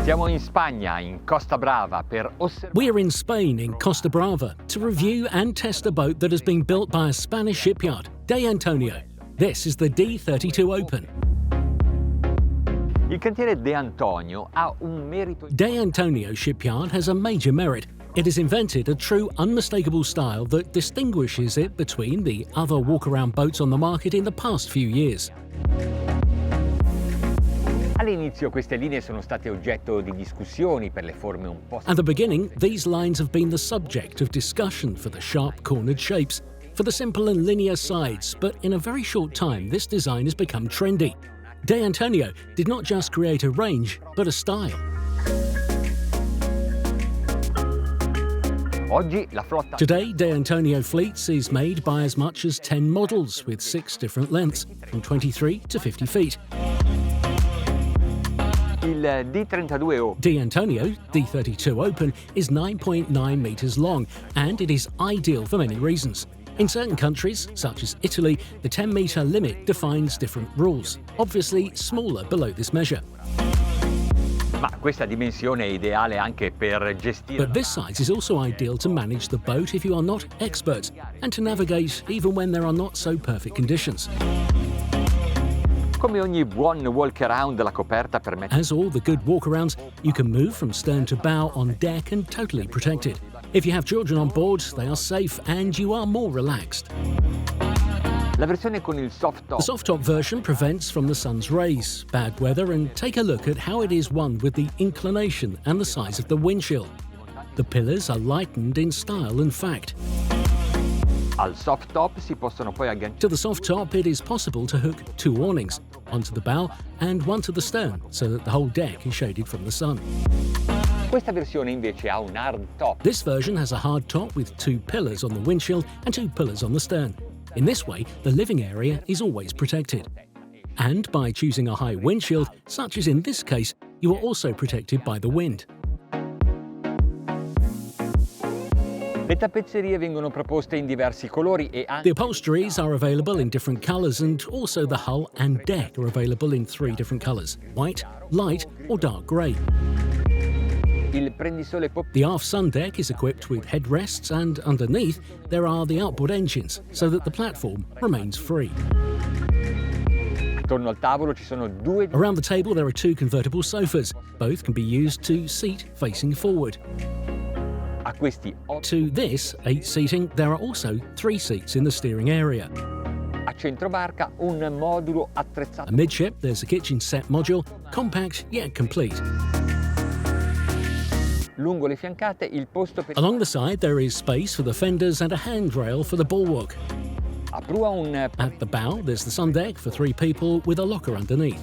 Siamo in Spagna, in Costa Brava, per osservare. We're in Spain, in Costa Brava, to review and test a boat that has been built by a Spanish shipyard, De Antonio. This is the D32 Open. Il cantiere De Antonio ha un merito. De Antonio shipyard has a major merit. It has invented a true unmistakable style that distinguishes it between the other walk-around boats on the market in the past few years. All'inizio queste linee sono state oggetto di discussioni per le forme un po'. At the beginning, these lines have been the subject of discussion for the sharp cornered shapes, for the simple and linear sides, but in a very short time this design has become trendy. De Antonio did not just create a range, but a style. Oggi la flotta. Today, De Antonio fleets is made by as much as 10 models with 6 different lengths, from 23 to 50 feet. Il D32 Open. De Antonio D32 Open is 9.9 meters long, and it is ideal for many reasons. In certain countries, such as Italy, the 10-meter limit defines different rules, obviously smaller below this measure. Ma questa dimensione è ideale anche per gestire. But this size is also ideal to manage the boat if you are not experts, and to navigate even when there are not so perfect conditions. Come ogni buon walk-around, la coperta permette. As all the good walk-arounds, you can move from stern to bow on deck and totally protected. If you have children on board, they are safe and you are more relaxed. La versione con il soft top. The soft-top version prevents from the sun's rays, bad weather, and take a look at how it is one with the inclination and the size of the windshield. The pillars are lightened in style and fact. Al soft top si possono poi agganciare. To the soft top, it is possible to hook 2 awnings, one to the bow and one to the stern, so that the whole deck is shaded from the sun. Questa versione invece ha un hard top. This version has a hard top with 2 pillars on the windshield and 2 pillars on the stern. In this way, the living area is always protected. And by choosing a high windshield, such as in this case, you are also protected by the wind. Le tappezzerie vengono proposte in diversi colori e The upholsteries are available in different colours, and also the hull and deck are available in 3 different colours: white, light or dark grey. Il prendisole pop. The aft sun deck is equipped with headrests, and underneath there are the outboard engines, so that the platform remains free. Attorno al tavolo ci sono 2. Around the table there are 2 convertible sofas. Both can be used to seat facing forward. A questi 8. To this 8 seating, there are also 3 seats in the steering area. A centrobarca un modulo attrezzato. Amidship, there's a kitchen set module, compact yet complete. Lungo le fiancate il posto per. Along the side, there is space for the fenders and a handrail for the bulwark. A prua un. At the bow, there's the sun deck for 3 people with a locker underneath.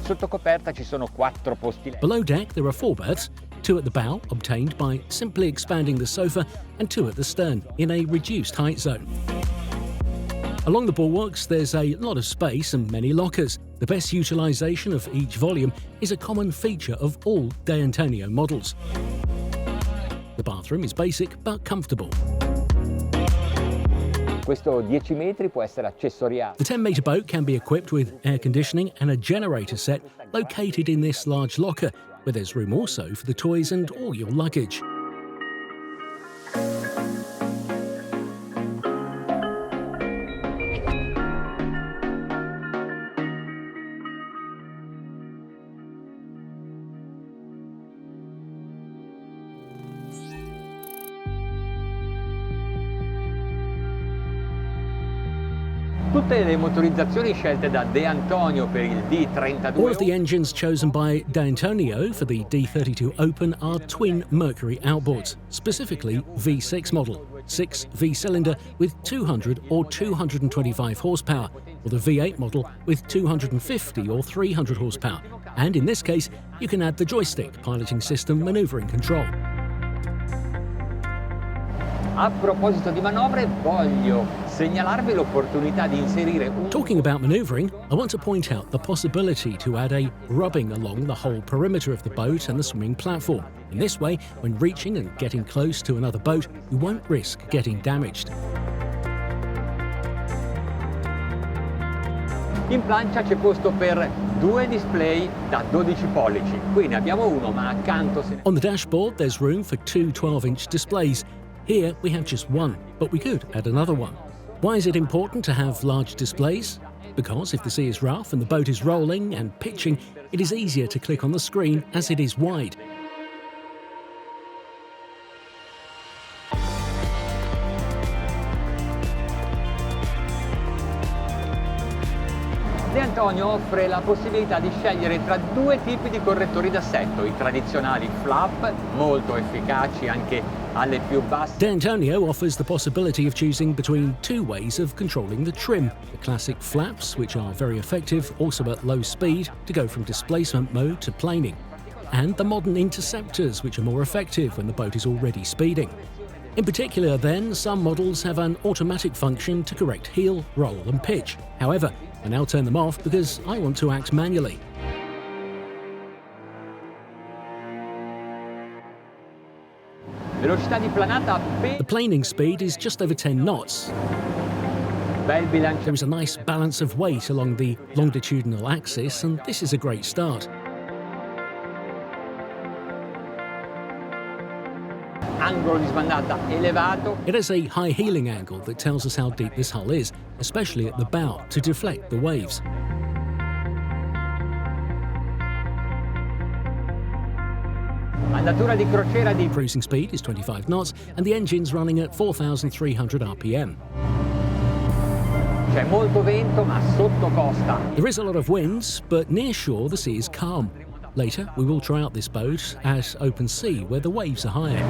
Sotto coperta ci sono 4 posti. Below deck, there are 4 berths, 2 at the bow, obtained by simply expanding the sofa, and 2 at the stern, in a reduced height zone. Along the bulwarks, there's a lot of space and many lockers. The best utilisation of each volume is a common feature of all De Antonio models. The bathroom is basic but comfortable. Questo 10 metri può essere accessoriato. The 10-metre boat can be equipped with air conditioning and a generator set located in this large locker, where there's room also for the toys and all your luggage. Tutte le motorizzazioni scelte da De Antonio per il D32. All of the engines chosen by De Antonio for the D32 Open are twin Mercury outboards, specifically V6 model, 6 V-cylinder with 200 or 225 horsepower, or the V8 model with 250 or 300 horsepower. And in this case, you can add the joystick piloting system maneuvering control. A proposito di manovre, voglio segnalarvi l'opportunità di inserire un. Talking about maneuvering, I want to point out the possibility to add a rubbing along the whole perimeter of the boat and the swimming platform. In this way, when reaching and getting close to another boat, you won't risk getting damaged. In plancia c'è posto per due display da 12 pollici. Qui ne abbiamo uno, ma accanto se ne... On the dashboard, there's room for two 12-inch displays. Here we have just one, but we could add another one. Why is it important to have large displays? Because if the sea is rough and the boat is rolling and pitching, it is easier to click on the screen as it is wide. De Antonio offre la possibilità di scegliere tra due tipi di correttori d'assetto, i tradizionali flap, molto efficaci anche alle più basse. De Antonio offers the possibility of choosing between two ways of controlling the trim. The classic flaps, which are very effective also at low speed to go from displacement mode to planing, and the modern interceptors, which are more effective when the boat is already speeding. In particular then, some models have an automatic function to correct heel, roll and pitch. However, I now turn them off because I want to act manually. Velocità di planata The planing speed is just over 10 knots. bel bilanciamento. There is a nice balance of weight along the longitudinal axis, and this is a great start. Angolo di sbandata elevato. It has a high heeling angle that tells us how deep this hull is, especially at the bow, to deflect the waves. Andatura di crociera di... Cruising speed is 25 knots and the engine's running at 4,300 RPM. C'è molto vento, ma sotto Costa. There is a lot of winds, but near shore the sea is calm. Later, we will try out this boat at open sea where the waves are higher.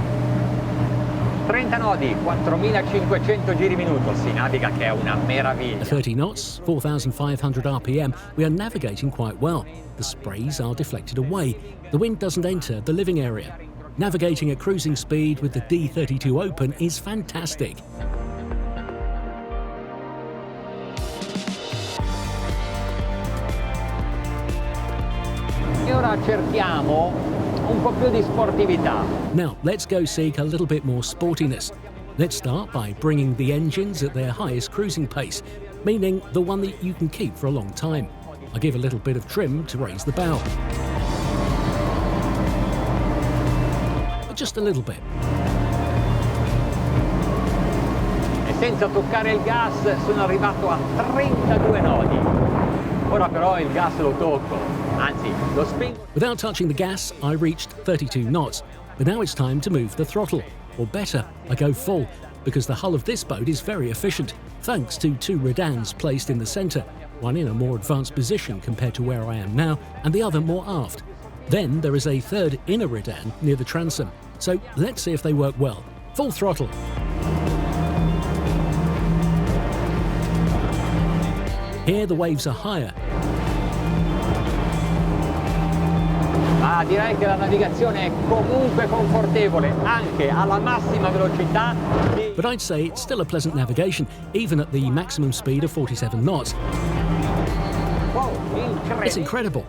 30 nodi, 4.500 giri minuto, si naviga che è una At meraviglia. 30 knots, 4,500 RPM, we are navigating quite well. The sprays are deflected away. The wind doesn't enter the living area. Navigating at cruising speed with the D32 Open is fantastic. E ora cerchiamo un po' più di sportività. Now, let's go seek a little bit more sportiness. Let's start by bringing the engines at their highest cruising pace, meaning the one that you can keep for a long time. I give a little bit of trim to raise the bow. But just a little bit. E senza toccare il gas sono arrivato a 32 nodi. Ora però il gas lo tocco, anzi lo spingo. Without touching the gas, I reached 32 knots. But now it's time to move the throttle. Or better, I go full, because the hull of this boat is very efficient, thanks to two redans placed in the centre, one in a more advanced position compared to where I am now, and the other more aft. Then there is a third inner redan near the transom. So let's see if they work well. Full throttle. Here the waves are higher. Ma direi che la navigazione è comunque confortevole, anche alla massima velocità. But I'd say it's still a pleasant navigation, even at the maximum speed of 47 knots. Wow, It's incredibile! incredible.